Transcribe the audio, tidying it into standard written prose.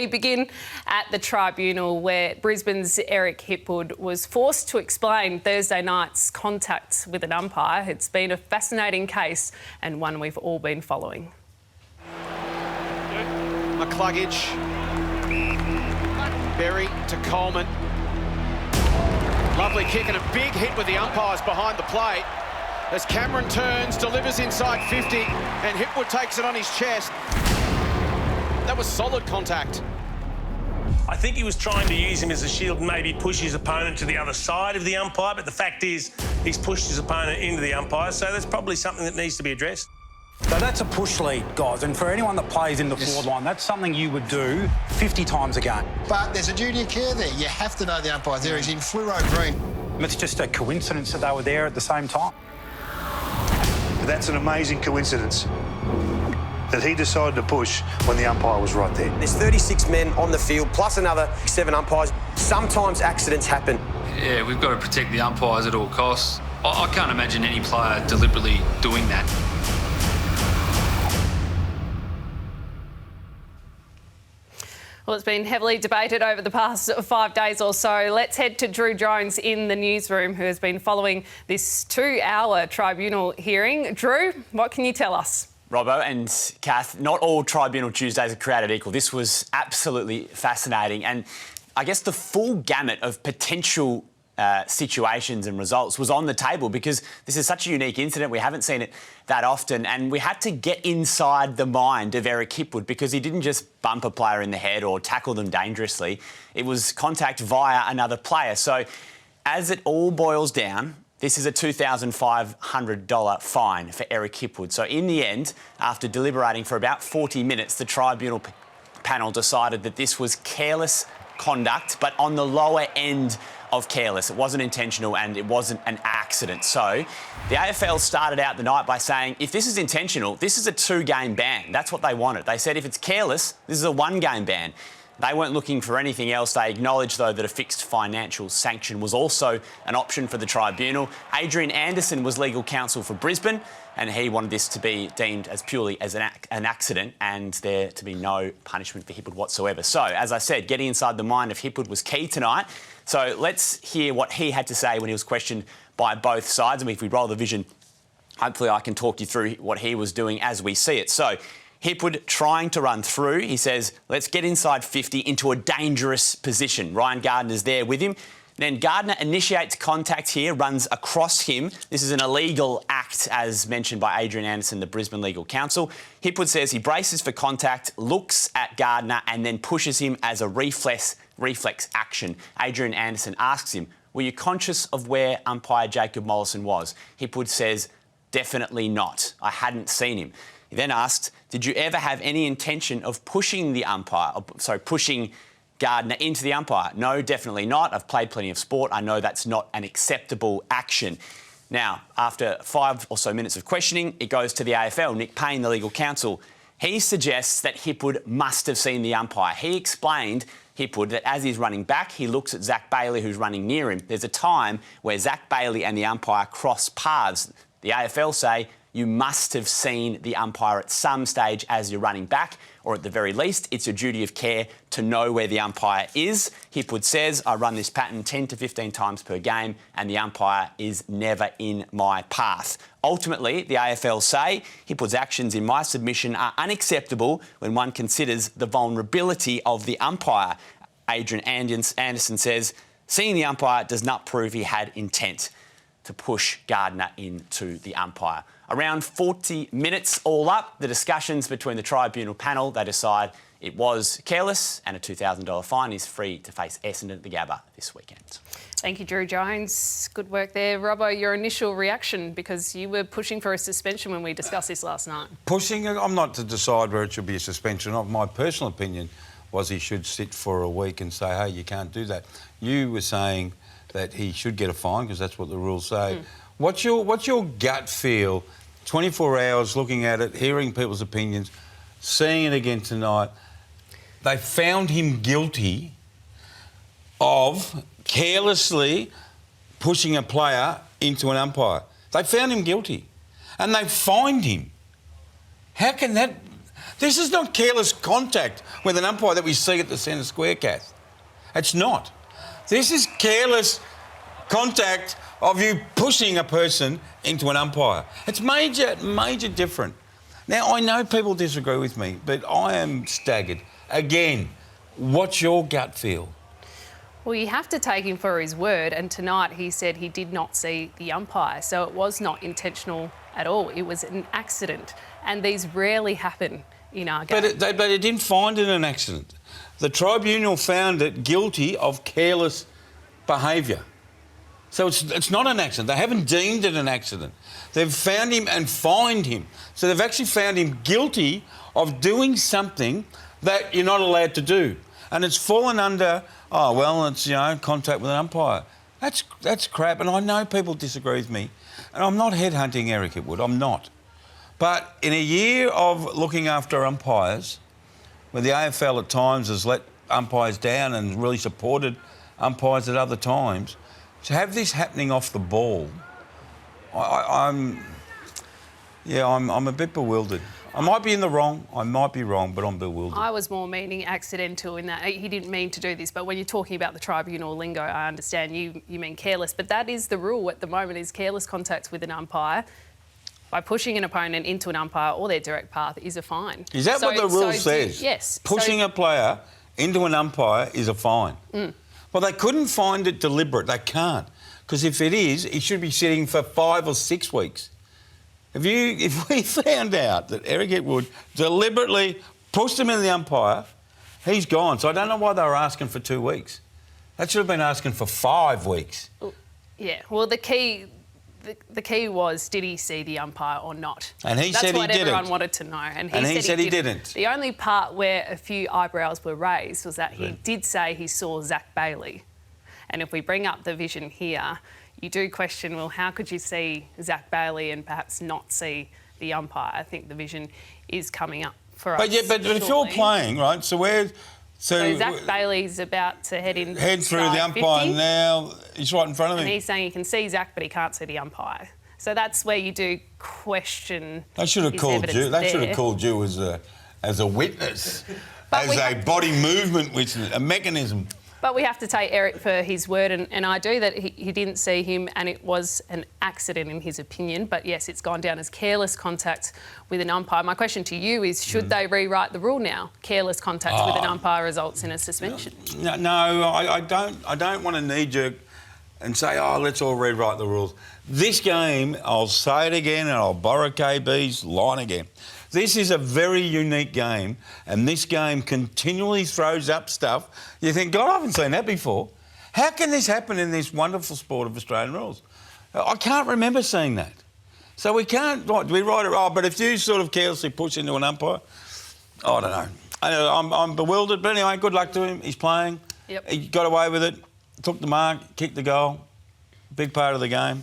We begin at the Tribunal, where Brisbane's Eric Hipwood was forced to explain Thursday night's contact with an umpire. It's been a fascinating case and one we've all been following. McCluggage, Berry to Coleman. Lovely kick and a big hit with the umpires behind the plate. As Cameron turns, delivers inside 50, and Hipwood takes it on his chest. That was solid contact. I think he was trying to use him as a shield and maybe push his opponent to the other side of the umpire, but the fact is he's pushed his opponent into the umpire, so there's probably something that needs to be addressed. So that's a push lead, guys, and for anyone that plays in the forward line, that's something you would do 50 times a game. But there's a duty of care there. You have to know the umpire's there. He's in fluoro green. It's just a coincidence that they were there at the same time. That's an amazing coincidence that he decided to push when the umpire was right there. There's 36 men on the field, plus another 7 umpires. Sometimes accidents happen. Yeah, we've got to protect the umpires at all costs. I can't imagine any player deliberately doing that. Well, it's been heavily debated over the past 5 days or so. Let's head to Drew Jones in the newsroom, who has been following this 2-hour tribunal hearing. Drew, what can you tell us? Robbo and Kath, not all Tribunal Tuesdays are created equal. This was absolutely fascinating. And I guess the full gamut of potential situations and results was on the table, because this is such a unique incident. We haven't seen it that often, and we had to get inside the mind of Eric Hipwood, because he didn't just bump a player in the head or tackle them dangerously. It was contact via another player. So as it all boils down, this is a $2,500 fine for Eric Hipwood. So in the end, after deliberating for about 40 minutes, the Tribunal panel decided that this was careless conduct, but on the lower end of careless. It wasn't intentional and it wasn't an accident. So the AFL started out the night by saying, if this is intentional, this is a 2-game ban. That's what they wanted. They said if it's careless, this is a 1-game ban. They weren't looking for anything else. They acknowledged, though, that a fixed financial sanction was also an option for the Tribunal. Adrian Anderson was legal counsel for Brisbane, and he wanted this to be deemed as purely as an accident and there to be no punishment for Hipwood whatsoever. So, as I said, getting inside the mind of Hipwood was key tonight. So let's hear what he had to say when he was questioned by both sides. I mean, if we roll the vision, hopefully I can talk you through what he was doing as we see it. So Hipwood trying to run through. He says, let's get inside 50 into a dangerous position. Ryan Gardner's there with him. Then Gardner initiates contact here, runs across him. This is an illegal act, as mentioned by Adrian Anderson, the Brisbane Legal Counsel. Hipwood says he braces for contact, looks at Gardner and then pushes him as a reflex action. Adrian Anderson asks him, were you conscious of where umpire Jacob Mollison was? Hipwood says, definitely not. I hadn't seen him. He then asked, did you ever have any intention of pushing Gardner into the umpire? No, definitely not. I've played plenty of sport. I know that's not an acceptable action. Now, after 5 or so minutes of questioning, it goes to the AFL. Nick Payne, the legal counsel, he suggests that Hipwood must have seen the umpire. He explained, Hipwood, that as he's running back, he looks at Zach Bailey, who's running near him. There's a time where Zach Bailey and the umpire cross paths. The AFL say you must have seen the umpire at some stage as you're running back, or at the very least, it's your duty of care to know where the umpire is. Hipwood says, I run this pattern 10 to 15 times per game and the umpire is never in my path. Ultimately, the AFL say Hipwood's actions in my submission are unacceptable when one considers the vulnerability of the umpire. Adrian Anderson says, seeing the umpire does not prove he had intent to push Gardner into the umpire. Around 40 minutes all up, the discussions between the Tribunal panel, they decide it was careless and a $2,000 fine. Is free to face Essendon at the Gabba this weekend. Thank you, Drew Jones. Good work there. Robbo, your initial reaction, because you were pushing for a suspension when we discussed this last night. Pushing? I'm not to decide whether it should be a suspension or not. My personal opinion was he should sit for a week and say, hey, you can't do that. You were saying that he should get a fine because that's what the rules say. What's your gut feel, 24 hours looking at it, hearing people's opinions, seeing it again tonight? They found him guilty of carelessly pushing a player into an umpire. They found him guilty and they fined him. How can that... This is not careless contact with an umpire that we see at the centre square, Kath. It's not. This is careless contact of you pushing a person into an umpire. It's major different. Now, I know people disagree with me, but I am staggered. Again, what's your gut feel? Well, you have to take him for his word, and tonight he said he did not see the umpire, so it was not intentional at all. It was an accident, and these rarely happen in our game. But it didn't find it an accident. The tribunal found it guilty of careless behaviour. So it's not an accident. They haven't deemed it an accident. They've found him and fined him. So they've actually found him guilty of doing something that you're not allowed to do. And it's fallen under, oh, well, it's, contact with an umpire. That's crap, and I know people disagree with me. And I'm not headhunting Eric Hipwood, I'm not. But in a year of looking after umpires, where the AFL at times has let umpires down and really supported umpires at other times, to have this happening off the ball, I'm a bit bewildered. I might be in the wrong, I might be wrong, but I'm bewildered. I was more meaning accidental in that he didn't mean to do this, but when you're talking about the tribunal lingo, I understand you mean careless, but that is the rule at the moment, is careless contact with an umpire by pushing an opponent into an umpire or their direct path is a fine. Is that what the rule says? Yes. Pushing a player into an umpire is a fine. Well, they couldn't find it deliberate. They can't. Because if it is, he should be sitting for 5 or 6 weeks. If we found out that Eric Hipwood deliberately pushed him into the umpire, he's gone. So I don't know why they were asking for 2 weeks. That should have been asking for 5 weeks. Yeah, well, the key was, did he see the umpire or not? And he said he didn't. That's what everyone wanted to know. And he said he didn't. The only part where a few eyebrows were raised was that he did say he saw Zach Bailey. And if we bring up the vision here, you do question, well, how could you see Zach Bailey and perhaps not see the umpire? I think the vision is coming up for us. But if you're playing, right, so Zach Bailey's about to head through the umpire 50, now. He's right in front of him. And he's saying he can see Zach, but he can't see the umpire. So that's where you do question. They should have called you. They should have called you as a witness, as a body movement witness, a mechanism. But we have to take Eric for his word, and I do that he didn't see him and it was an accident in his opinion. But yes, it's gone down as careless contact with an umpire. My question to you is, should they rewrite the rule now? Careless contact with an umpire results in a suspension. No, I don't want to knee-jerk and say, oh, let's all rewrite the rules. This game, I'll say it again and I'll borrow KB's line again. This is a very unique game, and this game continually throws up stuff. You think, God, I haven't seen that before. How can this happen in this wonderful sport of Australian rules? I can't remember seeing that. So we can't, do we write it? Oh, but if you sort of carelessly push into an umpire, I don't know. I'm bewildered, but anyway, good luck to him. He's playing. Yep. He got away with it, took the mark, kicked the goal. Big part of the game.